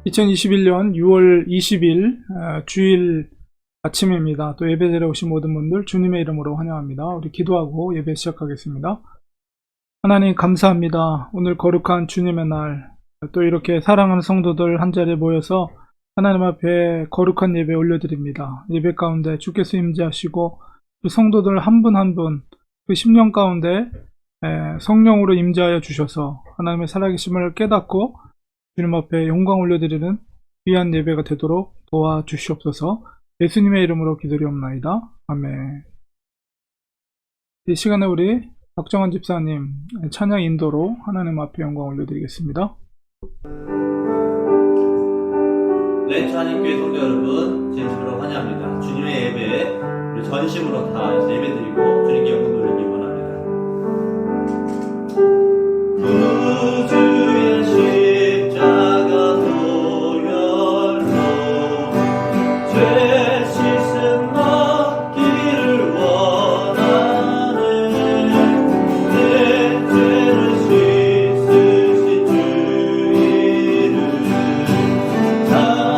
2021년 6월 20일 주일 아침입니다. 또 예배드려 오신 모든 분들 주님의 이름으로 환영합니다. 우리 기도하고 예배 시작하겠습니다. 하나님 감사합니다. 오늘 거룩한 주님의 날, 또 이렇게 사랑하는 성도들 한자리에 모여서 하나님 앞에 거룩한 예배 올려드립니다. 예배 가운데 주께서 임재하시고 그 성도들 한 분 한 분 그 심령 가운데 성령으로 임재하여 주셔서 하나님의 살아계심을 깨닫고 주님 앞에 영광 올려드리는 귀한 예배가 되도록 도와주시옵소서. 예수님의 이름으로 기도리옵나이다. 아멘. 이 시간에 우리 박정환 집사님 찬양 인도로 하나님 앞에 영광 올려드리겠습니다. 네, 하나님께 성도 여러분 진심으로 환영합니다. 주님의 예배 우리 전심으로 다 예배드리고 주님께 영광 돌리기 원합니다. 구주의 십자가 보혈로 죄 씻음 받기를 원하네. 내 죄를 씻으신 주 이름 찬송합시다.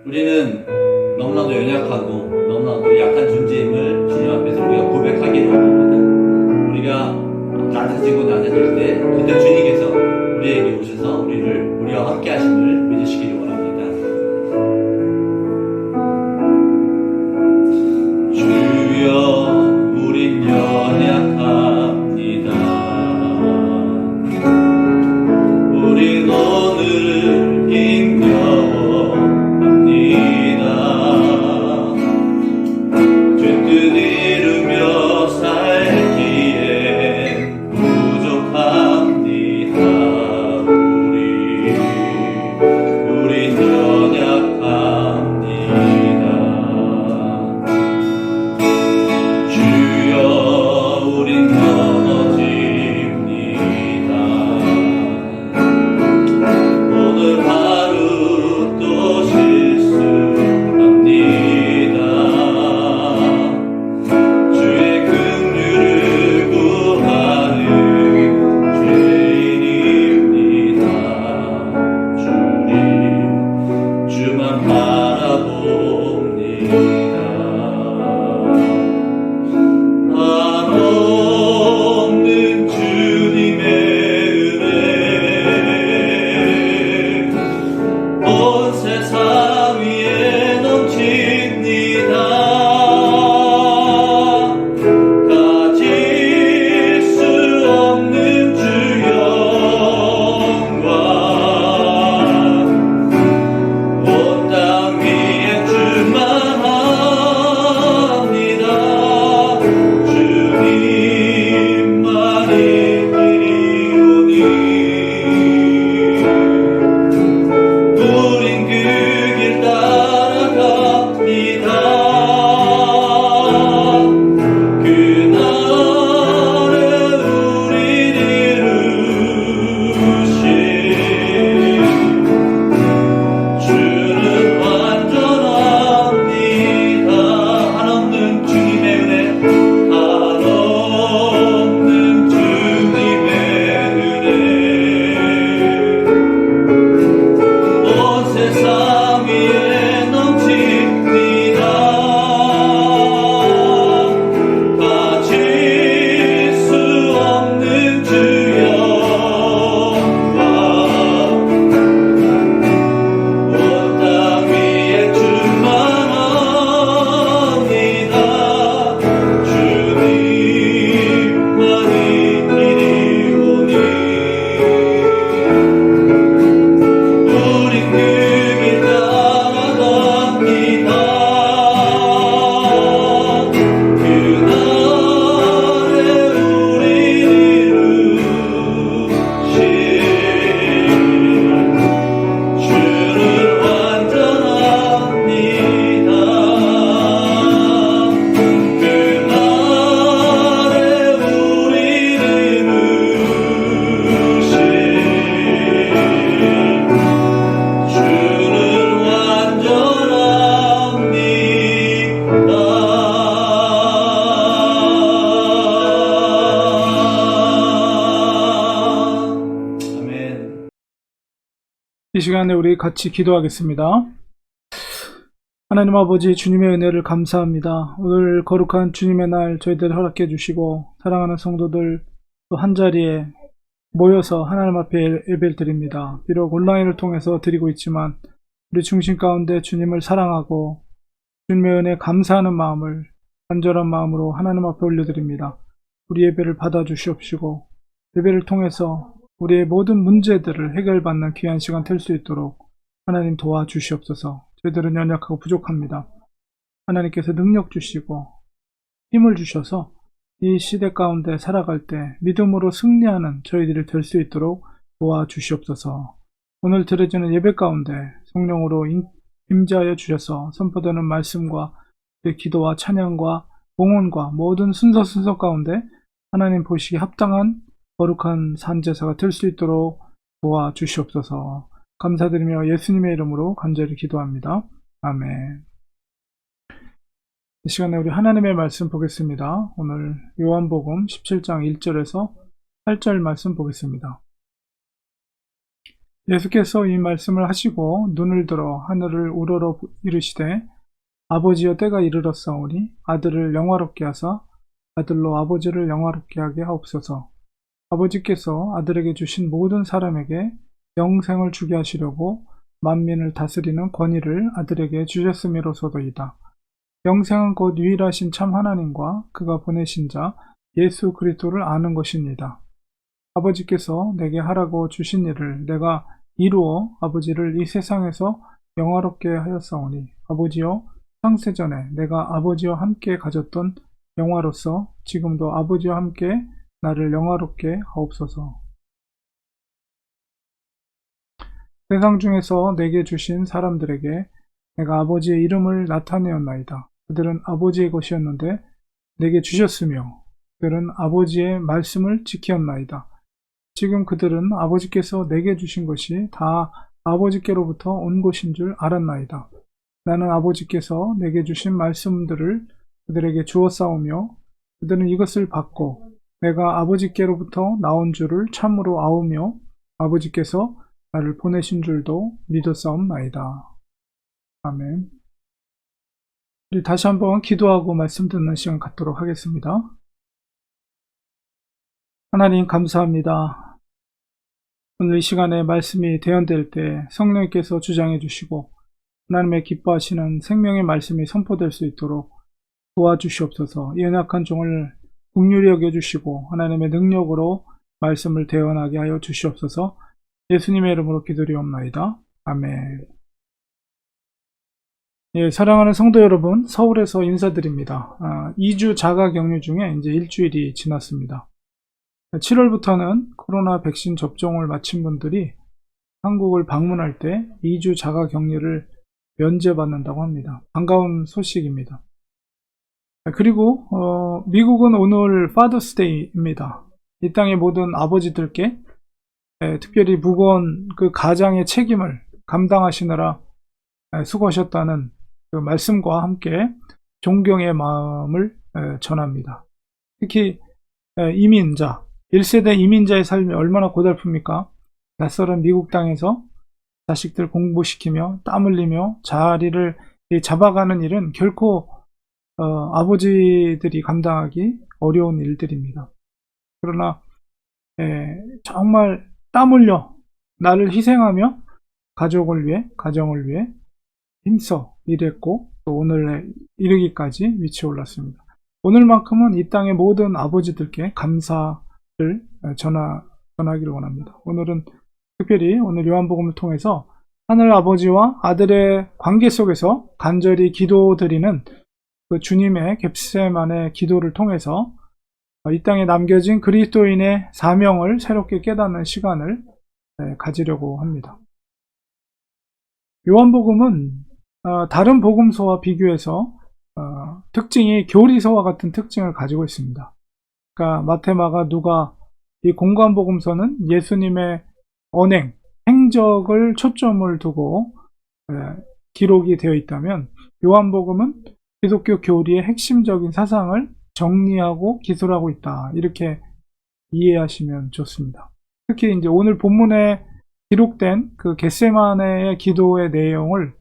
우리는 너무나도 연약하고 너무나도 약한 존재임을 주님 앞에서 우리가 고백하기를 원합니다. 우리가 낮아지고 낮아질 때 그때 주님께서 우리에게 오셔서 우리와 함께 하심을 믿으시기를 원합니다. 주여 우린 연약합니다. 우린 오늘 힘겨워합니다. 죄뜻 이루며 살기엔 부족합니다. 우린 연약합니다. 주여 우린 넘어집니다. 오늘 하루 또 실수합니다. 주의 긍휼을 구하는 죄인입니다. 주만 바라봅니다. 한없는 주님의 은혜 온 세상 위에 넘칩니다. 가질 수 없는 주 영광 온 땅 위에 충만합니다. 주님만이 이리오니 우린 그 길 따라갑니다. 그날에 우리를 이루신 주는 완전합니다. 한없는 주님의 은혜, 한없는 주님의 은혜 온 세상 위에 넘칩니다. 가질 수 없는 주 영광 온 땅 위에 충만합니다. 주님만이 이리오니 우린 그 길 따라갑니다. 그날에 우리를 이루신 주는 완전합니다. 그날에 우리를 이루신 주는 완전합니다. 아멘. 이 시간에 우리 같이 기도하겠습니다. 하나님 아버지, 주님의 은혜를 감사합니다. 오늘 거룩한 주님의 날 저희들 허락해 주시고 사랑하는 성도들 또 한자리에 모여서 하나님 앞에 예배를 드립니다. 비록 온라인을 통해서 드리고 있지만 우리 중심 가운데 주님을 사랑하고 주님의 은혜에 감사하는 마음을 간절한 마음으로 하나님 앞에 올려드립니다. 우리 예배를 받아주시옵시고 예배를 통해서 우리의 모든 문제들을 해결받는 귀한 시간 될 수 있도록 하나님 도와주시옵소서. 저희들은 연약하고 부족합니다. 하나님께서 능력 주시고 힘을 주셔서 이 시대 가운데 살아갈 때 믿음으로 승리하는 저희들이 될 수 있도록 도와주시옵소서. 오늘 드려지는 예배 가운데 성령으로 임재하여 주셔서 선포되는 말씀과 기도와 찬양과 봉헌과 모든 순서 가운데 하나님 보시기에 합당한 거룩한 산제사가 될 수 있도록 도와주시옵소서. 감사드리며 예수님의 이름으로 간절히 기도합니다. 아멘. 이 시간에 우리 하나님의 말씀 보겠습니다. 오늘 요한복음 17장 1절에서 8절 말씀 보겠습니다. 예수께서 이 말씀을 하시고 눈을 들어 하늘을 우러러 이르시되 아버지여 때가 이르렀사오니 아들을 영화롭게 하사 아들로 아버지를 영화롭게 하게 하옵소서. 아버지께서 아들에게 주신 모든 사람에게 영생을 주게 하시려고 만민을 다스리는 권위를 아들에게 주셨음이로소이다. 영생은 곧 유일하신 참 하나님과 그가 보내신 자 예수 그리스도를 아는 것입니다. 아버지께서 내게 하라고 주신 일을 내가 이루어 아버지를 이 세상에서 영화롭게 하였사오니 아버지여 창세전에 내가 아버지와 함께 가졌던 영화로서 지금도 아버지와 함께 나를 영화롭게 하옵소서. 세상 중에서 내게 주신 사람들에게 내가 아버지의 이름을 나타내었나이다. 그들은 아버지의 것이었는데 내게 주셨으며 그들은 아버지의 말씀을 지켰나이다. 지금 그들은 아버지께서 내게 주신 것이 다 아버지께로부터 온 것인 줄 알았나이다. 나는 아버지께서 내게 주신 말씀들을 그들에게 주었사오며 그들은 이것을 받고 내가 아버지께로부터 나온 줄을 참으로 아오며 아버지께서 나를 보내신 줄도 믿었사옵나이다. 아멘. 우리 다시 한번 기도하고 말씀 듣는 시간 갖도록 하겠습니다. 하나님 감사합니다. 오늘 이 시간에 말씀이 대언될 때 성령께서 주장해 주시고 하나님의 기뻐하시는 생명의 말씀이 선포될 수 있도록 도와주시옵소서. 연약한 종을 긍휼히 여겨주시고 하나님의 능력으로 말씀을 대언하게 하여 주시옵소서. 예수님의 이름으로 기도리옵나이다. 아멘. 예, 사랑하는 성도 여러분, 서울에서 인사드립니다. 2주 자가 격리 중에 이제 일주일이 지났습니다. 7월부터는 코로나 백신 접종을 마친 분들이 한국을 방문할 때 2주 자가 격리를 면제받는다고 합니다. 반가운 소식입니다. 그리고 미국은 오늘 파더스데이입니다. 이 땅의 모든 아버지들께 특별히 무거운 그 가장의 책임을 감당하시느라 수고하셨다는 그 말씀과 함께 존경의 마음을 전합니다. 특히 이민자, 1세대 이민자의 삶이 얼마나 고달픕니까? 낯설은 미국 땅에서 자식들 공부시키며 땀 흘리며 자리를 잡아가는 일은 결코 아버지들이 감당하기 어려운 일들입니다. 그러나 정말 땀 흘려 나를 희생하며 가족을 위해, 가정을 위해 힘써 일했고 또 오늘에 이르기까지 위치에 올랐습니다. 오늘만큼은 이 땅의 모든 아버지들께 감사를 전하기를 원합니다. 오늘은 특별히 오늘 요한복음을 통해서 하늘 아버지와 아들의 관계 속에서 간절히 기도드리는 그 주님의 겟세마네 기도를 통해서 이 땅에 남겨진 그리스도인의 사명을 새롭게 깨닫는 시간을 가지려고 합니다. 요한복음은 다른 복음서와 비교해서 특징이 교리서와 같은 특징을 가지고 있습니다. 그러니까 마태, 마가, 누가 이 공관복음서는 예수님의 언행, 행적을 초점을 두고 기록이 되어 있다면 요한복음은 기독교 교리의 핵심적인 사상을 정리하고 기술하고 있다. 이렇게 이해하시면 좋습니다. 특히 이제 오늘 본문에 기록된 그 겟세마네의 기도의 내용을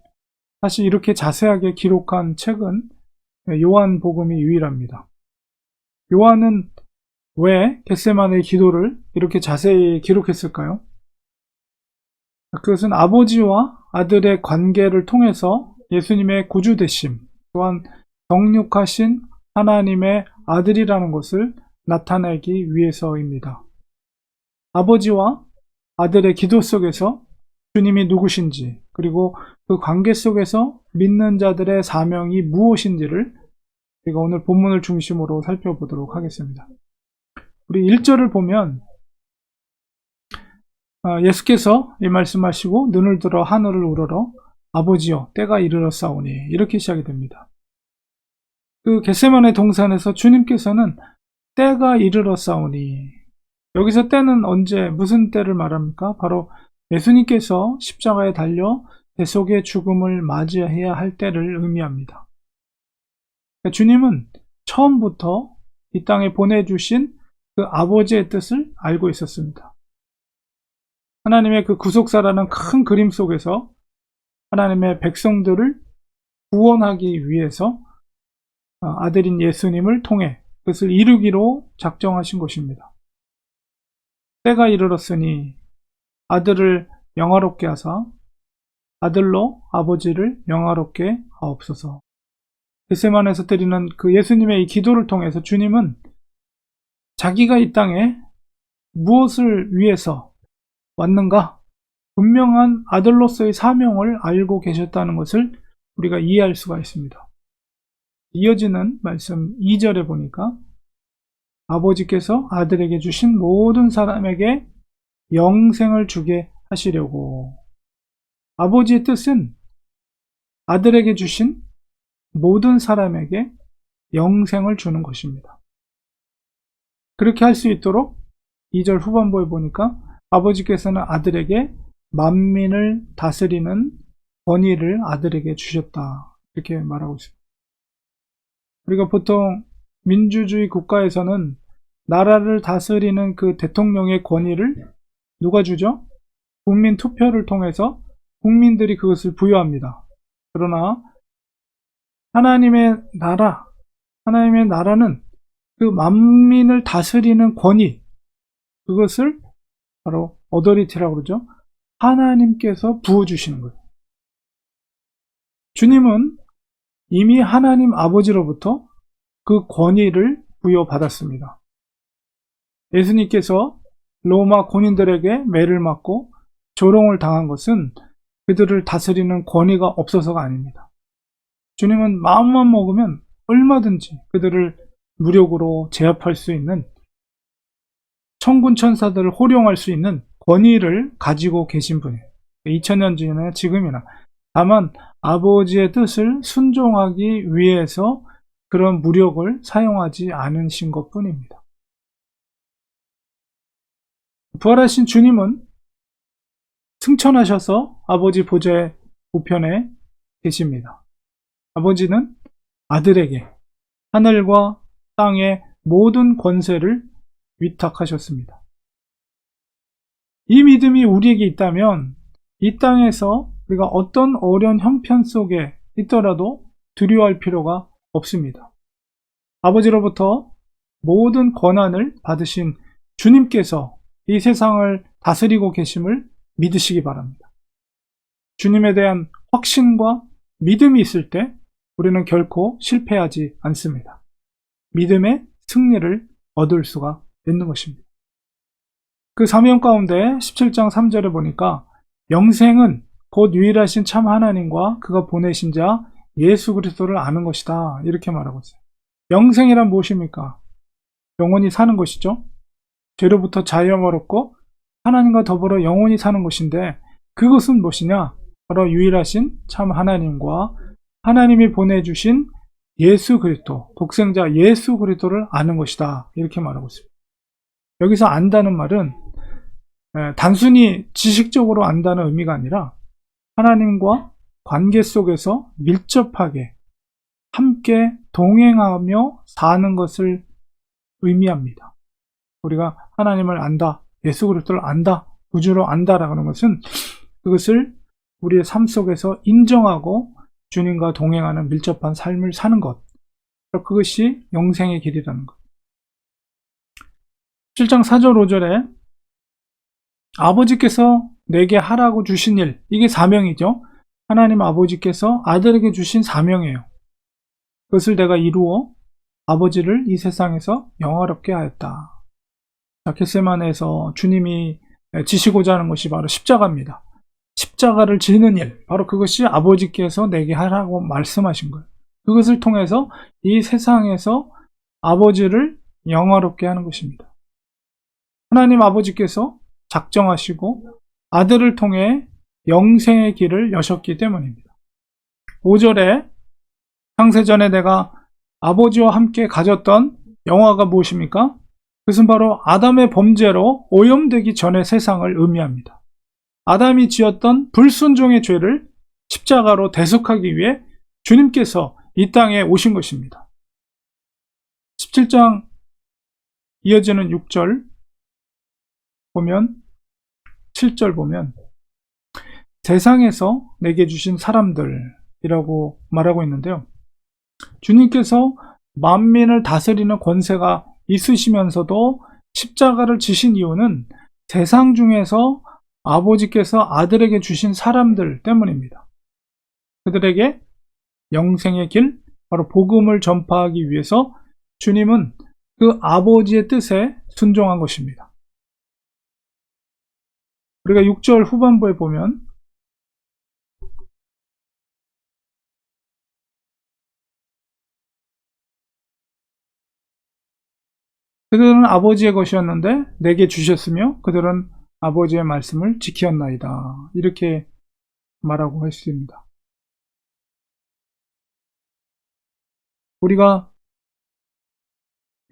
사실 이렇게 자세하게 기록한 책은 요한복음이 유일합니다. 요한은 왜 겟세마네의 기도를 이렇게 자세히 기록했을까요? 그것은 아버지와 아들의 관계를 통해서 예수님의 구주되심, 또한 정육하신 하나님의 아들이라는 것을 나타내기 위해서입니다. 아버지와 아들의 기도 속에서 주님이 누구신지, 그리고 그 관계 속에서 믿는 자들의 사명이 무엇인지를 우리가 오늘 본문을 중심으로 살펴보도록 하겠습니다. 우리 1절을 보면 예수께서 이 말씀하시고 눈을 들어 하늘을 우러러 아버지여 때가 이르렀사오니 이렇게 시작이 됩니다. 그 겟세마네 동산에서 주님께서는 때가 이르렀사오니, 여기서 때는 언제 무슨 때를 말합니까? 바로 예수님께서 십자가에 달려 대속의 죽음을 맞이해야 할 때를 의미합니다. 주님은 처음부터 이 땅에 보내주신 그 아버지의 뜻을 알고 있었습니다. 하나님의 그 구속사라는 큰 그림 속에서 하나님의 백성들을 구원하기 위해서 아들인 예수님을 통해 그것을 이루기로 작정하신 것입니다. 때가 이르렀으니 아들을 영화롭게 하사 아들로 아버지를 영화롭게 하옵소서. 겟세마네에서 드리는 그 예수님의 이 기도를 통해서 주님은 자기가 이 땅에 무엇을 위해서 왔는가? 분명한 아들로서의 사명을 알고 계셨다는 것을 우리가 이해할 수가 있습니다. 이어지는 말씀 2절에 보니까 아버지께서 아들에게 주신 모든 사람에게 영생을 주게 하시려고. 아버지의 뜻은 아들에게 주신 모든 사람에게 영생을 주는 것입니다. 그렇게 할 수 있도록 2절 후반부에 보니까 아버지께서는 아들에게 만민을 다스리는 권위를 아들에게 주셨다. 이렇게 말하고 있습니다. 우리가 보통 민주주의 국가에서는 나라를 다스리는 그 대통령의 권위를 누가 주죠? 국민 투표를 통해서 국민들이 그것을 부여합니다. 그러나 하나님의 나라는 그 만민을 다스리는 권위, 그것을 바로 어더리티라고 그러죠. 하나님께서 부어주시는 거예요. 주님은 이미 하나님 아버지로부터 그 권위를 부여받았습니다. 예수님께서 로마 군인들에게 매를 맞고 조롱을 당한 것은 그들을 다스리는 권위가 없어서가 아닙니다. 주님은 마음만 먹으면 얼마든지 그들을 무력으로 제압할 수 있는, 천군 천사들을 호령할 수 있는 권위를 가지고 계신 분이에요. 2000년 전이나 지금이나. 다만 아버지의 뜻을 순종하기 위해서 그런 무력을 사용하지 않으신 것뿐입니다. 부활하신 주님은 승천하셔서 아버지 보좌의 우편에 계십니다. 아버지는 아들에게 하늘과 땅의 모든 권세를 위탁하셨습니다. 이 믿음이 우리에게 있다면 이 땅에서 우리가 어떤 어려운 형편 속에 있더라도 두려워할 필요가 없습니다. 아버지로부터 모든 권한을 받으신 주님께서 이 세상을 다스리고 계심을 믿으시기 바랍니다. 주님에 대한 확신과 믿음이 있을 때 우리는 결코 실패하지 않습니다. 믿음의 승리를 얻을 수가 있는 것입니다. 그 사명 가운데 17장 3절에 보니까 영생은 곧 유일하신 참 하나님과 그가 보내신 자 예수 그리스도를 아는 것이다. 이렇게 말하고 있어요. 영생이란 무엇입니까? 영원히 사는 것이죠. 죄로부터 자유함을 하나님과 더불어 영원히 사는 것인데 그것은 무엇이냐? 바로 유일하신 참 하나님과 하나님이 보내주신 예수 그리스도, 독생자 예수 그리스도를 아는 것이다. 이렇게 말하고 있습니다. 여기서 안다는 말은 단순히 지식적으로 안다는 의미가 아니라 하나님과 관계 속에서 밀접하게 함께 동행하며 사는 것을 의미합니다. 우리가 하나님을 안다, 예수 그리스도를 안다, 구주로 안다라고 하는 것은 그것을 우리의 삶 속에서 인정하고 주님과 동행하는 밀접한 삶을 사는 것, 그것이 영생의 길이라는 것. 7장 4절 5절에 아버지께서 내게 하라고 주신 일, 이게 사명이죠. 하나님 아버지께서 아들에게 주신 사명이에요. 그것을 내가 이루어 아버지를 이 세상에서 영화롭게 하였다. 겟세마네에서 주님이 지시고자 하는 것이 바로 십자가입니다. 십자가를 지는 일, 바로 그것이 아버지께서 내게 하라고 말씀하신 거예요. 그것을 통해서 이 세상에서 아버지를 영화롭게 하는 것입니다. 하나님 아버지께서 작정하시고 아들을 통해 영생의 길을 여셨기 때문입니다. 5절에 창세전에 내가 아버지와 함께 가졌던 영화가 무엇입니까? 그것은 바로 아담의 범죄로 오염되기 전의 세상을 의미합니다. 아담이 지었던 불순종의 죄를 십자가로 대속하기 위해 주님께서 이 땅에 오신 것입니다. 17장 이어지는 6절 보면 7절 보면 세상에서 내게 주신 사람들이라고 말하고 있는데요. 주님께서 만민을 다스리는 권세가 있으시면서도 십자가를 지신 이유는 세상 중에서 아버지께서 아들에게 주신 사람들 때문입니다. 그들에게 영생의 길, 바로 복음을 전파하기 위해서 주님은 그 아버지의 뜻에 순종한 것입니다. 우리가 6절 후반부에 보면 그들은 아버지의 것이었는데 내게 주셨으며 그들은 아버지의 말씀을 지켰나이다. 이렇게 말하고 했습니다. 우리가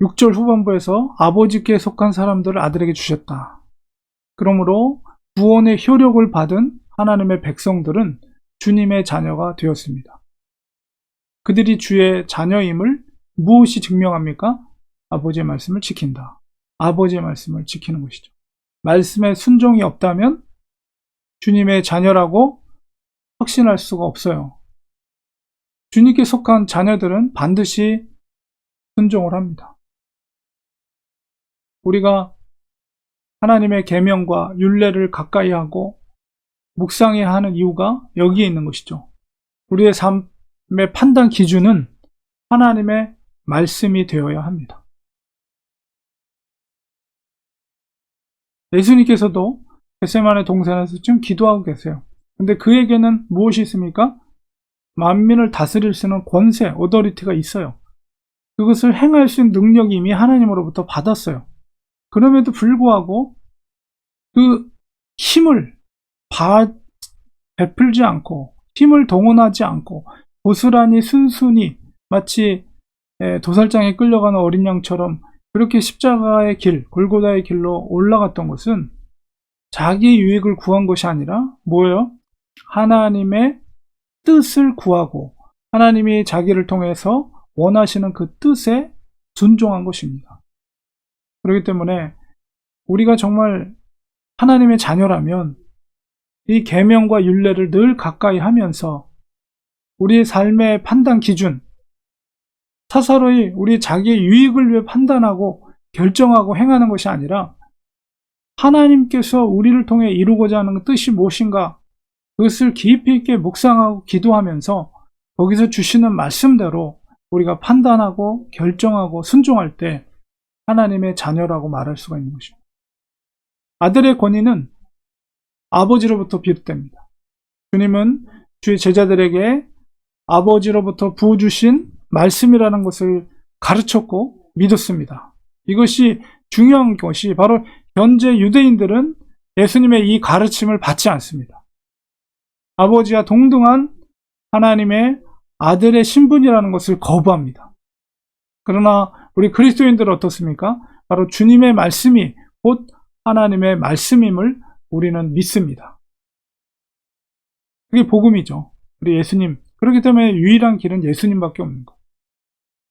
6절 후반부에서 아버지께 속한 사람들을 아들에게 주셨다. 그러므로 구원의 효력을 받은 하나님의 백성들은 주님의 자녀가 되었습니다. 그들이 주의 자녀임을 무엇이 증명합니까? 아버지의 말씀을 지킨다. 아버지의 말씀을 지키는 것이죠. 말씀에 순종이 없다면 주님의 자녀라고 확신할 수가 없어요. 주님께 속한 자녀들은 반드시 순종을 합니다. 우리가 하나님의 계명과 율례를 가까이 하고 묵상해야 하는 이유가 여기에 있는 것이죠. 우리의 삶의 판단 기준은 하나님의 말씀이 되어야 합니다. 예수님께서도 겟세마네 동산에서 지금 기도하고 계세요. 근데 그에게는 무엇이 있습니까? 만민을 다스릴 수 있는 권세, 오더리티가 있어요. 그것을 행할 수 있는 능력이 이미 하나님으로부터 받았어요. 그럼에도 불구하고 그 힘을 베풀지 않고 힘을 동원하지 않고 고스란히 순순히 마치 도살장에 끌려가는 어린 양처럼 그렇게 십자가의 길, 골고다의 길로 올라갔던 것은 자기 유익을 구한 것이 아니라 뭐예요? 하나님의 뜻을 구하고 하나님이 자기를 통해서 원하시는 그 뜻에 순종한 것입니다. 그렇기 때문에 우리가 정말 하나님의 자녀라면 이 계명과 율례를 늘 가까이 하면서 우리의 삶의 판단 기준, 사사로이 우리 자기의 유익을 위해 판단하고 결정하고 행하는 것이 아니라 하나님께서 우리를 통해 이루고자 하는 뜻이 무엇인가 그것을 깊이 있게 묵상하고 기도하면서 거기서 주시는 말씀대로 우리가 판단하고 결정하고 순종할 때 하나님의 자녀라고 말할 수가 있는 것입니다. 아들의 권위는 아버지로부터 비롯됩니다. 주님은 주의 제자들에게 아버지로부터 부어주신 말씀이라는 것을 가르쳤고 믿었습니다. 이것이 중요한 것이 바로 현재 유대인들은 예수님의 이 가르침을 받지 않습니다. 아버지와 동등한 하나님의 아들의 신분이라는 것을 거부합니다. 그러나 우리 그리스도인들은 어떻습니까? 바로 주님의 말씀이 곧 하나님의 말씀임을 우리는 믿습니다. 그게 복음이죠. 우리 예수님. 그렇기 때문에 유일한 길은 예수님밖에 없는 것.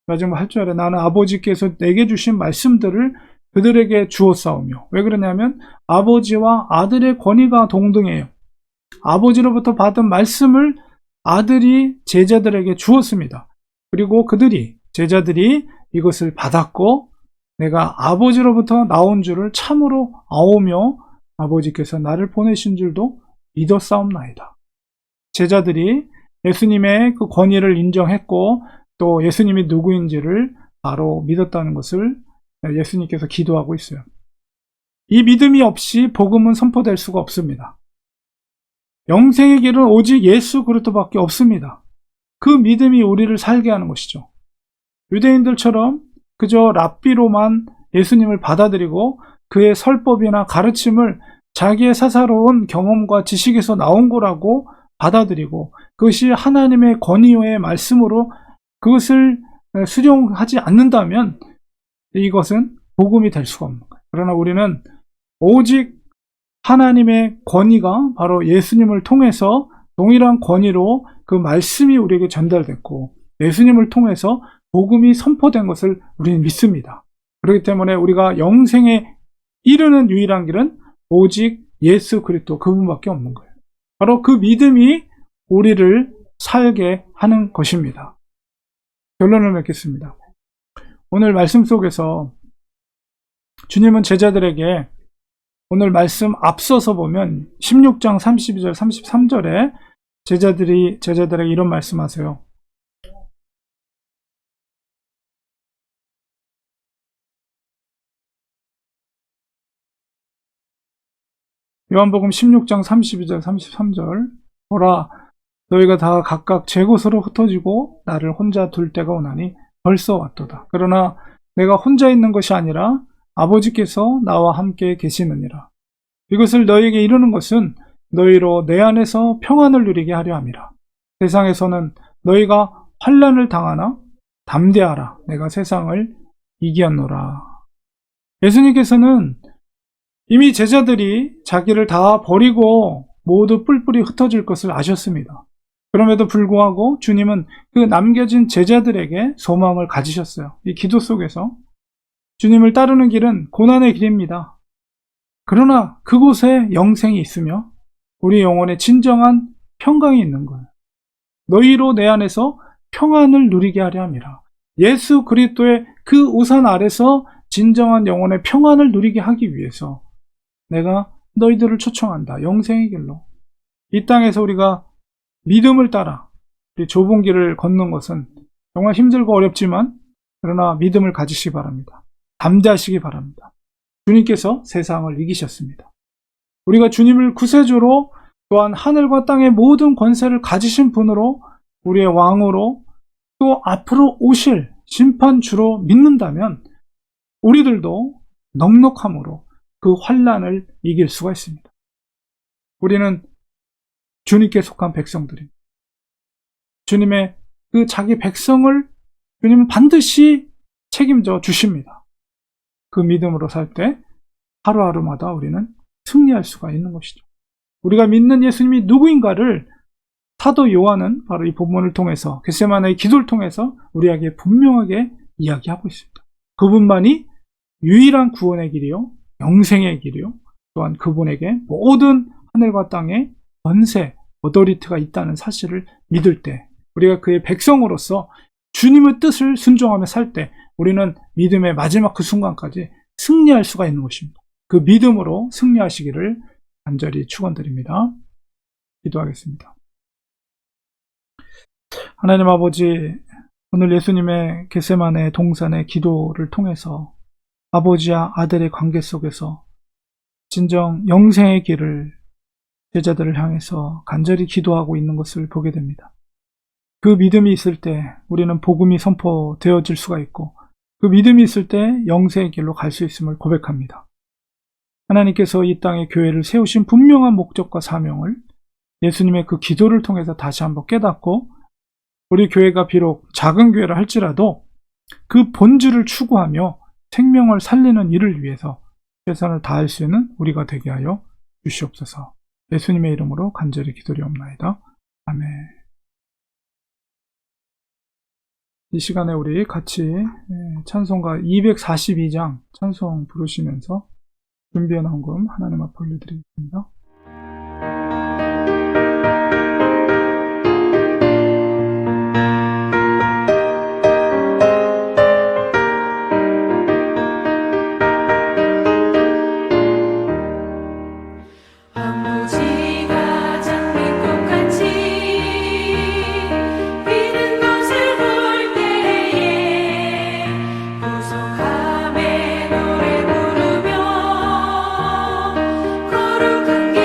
마지막 할 줄 알아. 나는 아버지께서 내게 주신 말씀들을 그들에게 주었사오며. 왜 그러냐면 아버지와 아들의 권위가 동등해요. 아버지로부터 받은 말씀을 아들이 제자들에게 주었습니다. 그리고 제자들이 이것을 받았고 내가 아버지로부터 나온 줄을 참으로 아오며 아버지께서 나를 보내신 줄도 믿었사옵나이다. 제자들이 예수님의 그 권위를 인정했고 또 예수님이 누구인지를 바로 믿었다는 것을 예수님께서 기도하고 있어요. 이 믿음이 없이 복음은 선포될 수가 없습니다. 영생의 길은 오직 예수 그리스도밖에 없습니다. 그 믿음이 우리를 살게 하는 것이죠. 유대인들처럼 그저 랍비로만 예수님을 받아들이고 그의 설법이나 가르침을 자기의 사사로운 경험과 지식에서 나온 거라고 받아들이고 그것이 하나님의 권위의 말씀으로 그것을 수용하지 않는다면 이것은 복음이 될 수가 없는 거예요. 그러나 우리는 오직 하나님의 권위가 바로 예수님을 통해서 동일한 권위로 그 말씀이 우리에게 전달됐고 예수님을 통해서 복음이 선포된 것을 우리는 믿습니다. 그렇기 때문에 우리가 영생에 이르는 유일한 길은 오직 예수 그리스도 그분밖에 없는 거예요. 바로 그 믿음이 우리를 살게 하는 것입니다. 결론을 맺겠습니다. 오늘 말씀 속에서 주님은 제자들에게 오늘 말씀 앞서서 보면 16장 32절 33절에 제자들에게 이런 말씀하세요. 요한복음 16장 32절 33절 보라 너희가 다 각각 제 곳으로 흩어지고 나를 혼자 둘 때가 오나니 벌써 왔도다. 그러나 내가 혼자 있는 것이 아니라 아버지께서 나와 함께 계시느니라. 이것을 너희에게 이루는 것은 너희로 내 안에서 평안을 누리게 하려 함이라. 세상에서는 너희가 환난을 당하나 담대하라. 내가 세상을 이기었노라. 예수님께서는 이미 제자들이 자기를 다 버리고 모두 뿔뿔이 흩어질 것을 아셨습니다. 그럼에도 불구하고 주님은 그 남겨진 제자들에게 소망을 가지셨어요. 이 기도 속에서 주님을 따르는 길은 고난의 길입니다. 그러나 그곳에 영생이 있으며 우리 영혼에 진정한 평강이 있는 거예요. 너희로 내 안에서 평안을 누리게 하려 함이라. 예수 그리스도의 그 우산 아래서 진정한 영혼의 평안을 누리게 하기 위해서 내가 너희들을 초청한다. 영생의 길로. 이 땅에서 우리가 믿음을 따라 우리 좁은 길을 걷는 것은 정말 힘들고 어렵지만 그러나 믿음을 가지시기 바랍니다. 담대하시기 바랍니다. 주님께서 세상을 이기셨습니다. 우리가 주님을 구세주로 또한 하늘과 땅의 모든 권세를 가지신 분으로 우리의 왕으로 또 앞으로 오실 심판주로 믿는다면 우리들도 넉넉함으로 그 환난을 이길 수가 있습니다. 우리는 주님께 속한 백성들입니다. 주님의 그 자기 백성을 주님은 반드시 책임져 주십니다. 그 믿음으로 살 때 하루하루마다 우리는 승리할 수가 있는 것이죠. 우리가 믿는 예수님이 누구인가를 사도 요한은 바로 이 본문을 통해서 겟세마네의 기도를 통해서 우리에게 분명하게 이야기하고 있습니다. 그분만이 유일한 구원의 길이요 영생의 길이요 또한 그분에게 모든 하늘과 땅의 권세, 어도리티가 있다는 사실을 믿을 때 우리가 그의 백성으로서 주님의 뜻을 순종하며 살 때 우리는 믿음의 마지막 그 순간까지 승리할 수가 있는 것입니다. 그 믿음으로 승리하시기를 간절히 축원드립니다. 기도하겠습니다. 하나님 아버지, 오늘 예수님의 겟세마네 동산의 기도를 통해서 아버지와 아들의 관계 속에서 진정 영생의 길을 제자들을 향해서 간절히 기도하고 있는 것을 보게 됩니다. 그 믿음이 있을 때 우리는 복음이 선포되어질 수가 있고 그 믿음이 있을 때 영생의 길로 갈 수 있음을 고백합니다. 하나님께서 이 땅에 교회를 세우신 분명한 목적과 사명을 예수님의 그 기도를 통해서 다시 한번 깨닫고 우리 교회가 비록 작은 교회라 할지라도 그 본질을 추구하며 생명을 살리는 일을 위해서 최선을 다할 수 있는 우리가 되게 하여 주시옵소서. 예수님의 이름으로 간절히 기도리옵나이다. 아멘. 이 시간에 우리 같이 찬송가 242장 찬송 부르시면서 준비해 놓은 금 하나님 앞에 올려드리겠습니다. 거룩한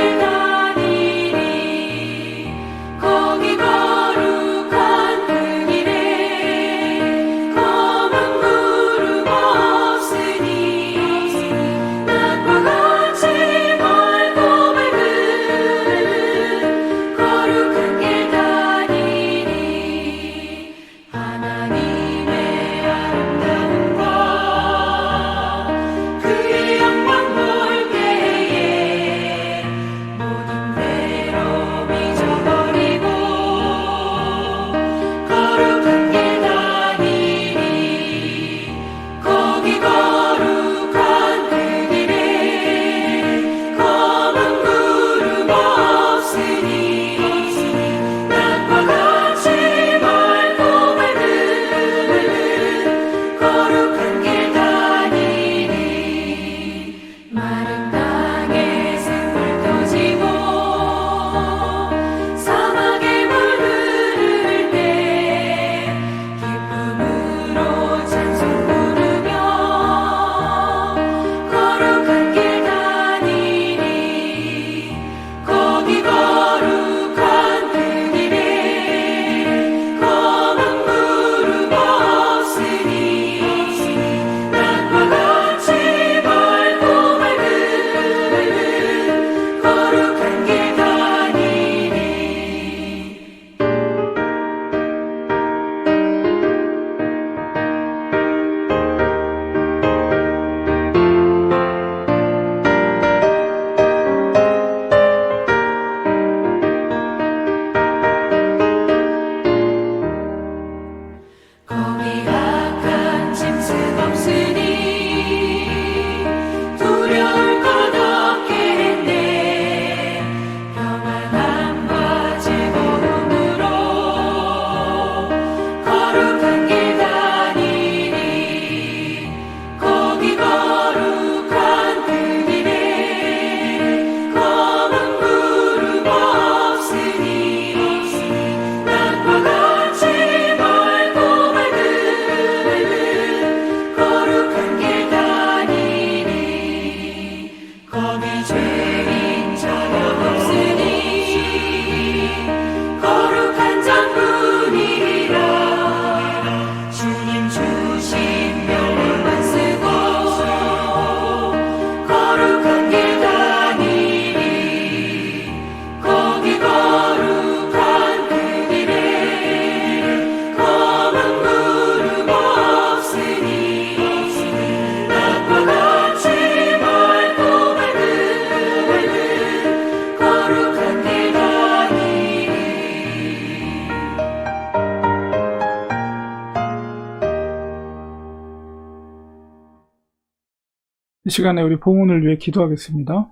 이 시간에 우리 봉헌을 위해 기도하겠습니다.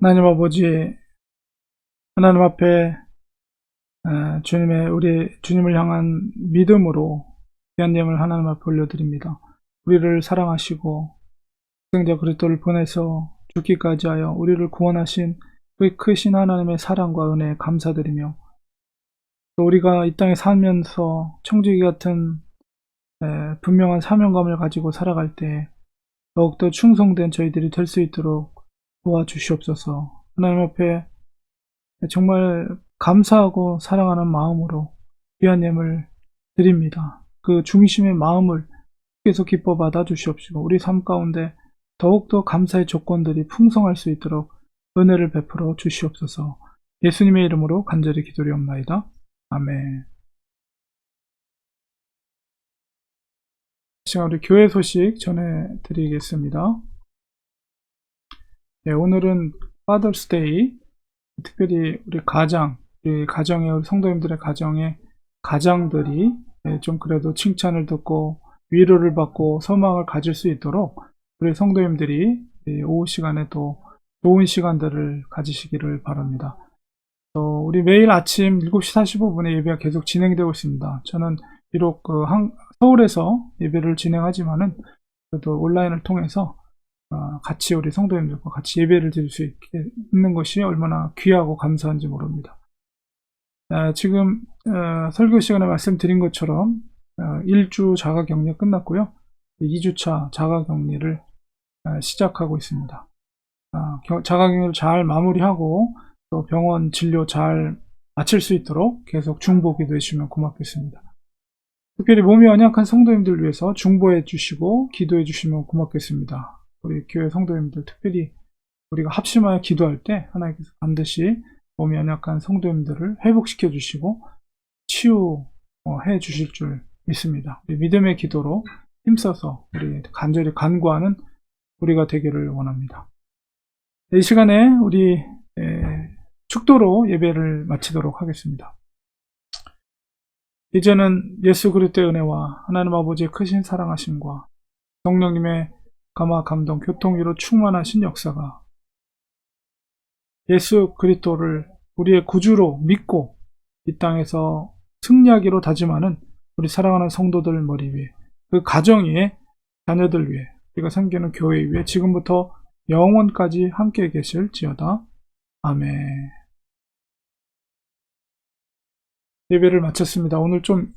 하나님 아버지, 하나님 앞에 우리 주님을 향한 믿음으로 귀한 예물 하나님 앞에 올려드립니다. 우리를 사랑하시고 승자 그리스도를 보내서 죽기까지 하여 우리를 구원하신 그 크신 하나님의 사랑과 은혜에 감사드리며, 또 우리가 이 땅에 살면서 청지기 같은 분명한 사명감을 가지고 살아갈 때 더욱더 충성된 저희들이 될 수 있도록 도와주시옵소서. 하나님 앞에 정말 감사하고 사랑하는 마음으로 귀한 예물 드립니다. 그 중심의 마음을 계속 기뻐 받아 주시옵시고, 우리 삶 가운데 더욱더 감사의 조건들이 풍성할 수 있도록 은혜를 베풀어 주시옵소서. 예수님의 이름으로 간절히 기도리옵나이다. 아멘. 시간 우리 교회 소식 전해드리겠습니다. 네, 오늘은 Father's Day, 특별히 우리 가정의 우리 성도님들의 가장들이 좀 그래도 칭찬을 듣고 위로를 받고 소망을 가질 수 있도록 우리 성도님들이 오후 시간에 또 좋은 시간들을 가지시기를 바랍니다. 또 우리 매일 아침 7시 45분에 예배가 계속 진행되고 있습니다. 저는 비록 서울에서 예배를 진행하지만은 그래도 온라인을 통해서 같이 우리 성도님들과 같이 예배를 드릴 수 있는 것이 얼마나 귀하고 감사한지 모릅니다. 지금 설교 시간에 말씀드린 것처럼 1주 자가격리 끝났고요. 2주차 자가격리를 시작하고 있습니다. 자가격리를 잘 마무리하고 또 병원 진료 잘 마칠 수 있도록 계속 중보 기도해 주시면 고맙겠습니다. 특별히 몸이 연약한 성도님들 위해서 중보해 주시고 기도해 주시면 고맙겠습니다. 우리 교회 성도님들, 특별히 우리가 합심하여 기도할 때 하나님께서 반드시 몸이 연약한 성도님들을 회복시켜 주시고 치유해 주실 줄 믿습니다. 우리 믿음의 기도로 힘써서 우리 간절히 간구하는 우리가 되기를 원합니다. 이 시간에 우리 축도로 예배를 마치도록 하겠습니다. 이제는 예수 그리스도의 은혜와 하나님 아버지의 크신 사랑하심과 성령님의 감화 감동 교통위로 충만하신 역사가 예수 그리스도를 우리의 구주로 믿고 이 땅에서 승리하기로 다짐하는 우리 사랑하는 성도들 머리 위에, 그 가정 위에, 자녀들 위에, 우리가 섬기는 교회 위에 지금부터 영원까지 함께 계실지어다. 아멘. 예배를 마쳤습니다. 오늘 좀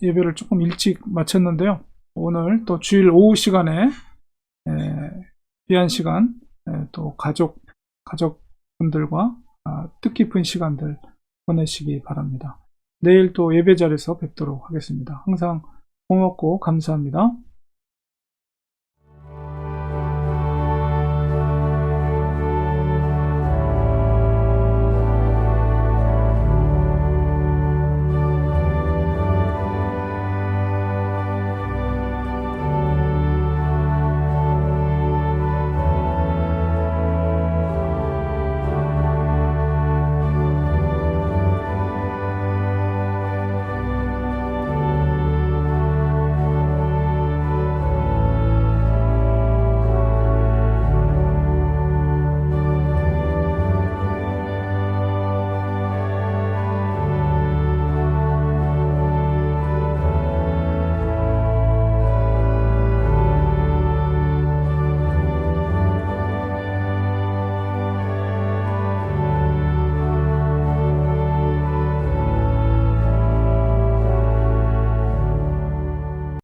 예배를 조금 일찍 마쳤는데요. 오늘 또 주일 오후 시간에 귀한 시간, 또 가족분들과 뜻깊은 시간들 보내시기 바랍니다. 내일 또 예배 자리에서 뵙도록 하겠습니다. 항상 고맙고 감사합니다.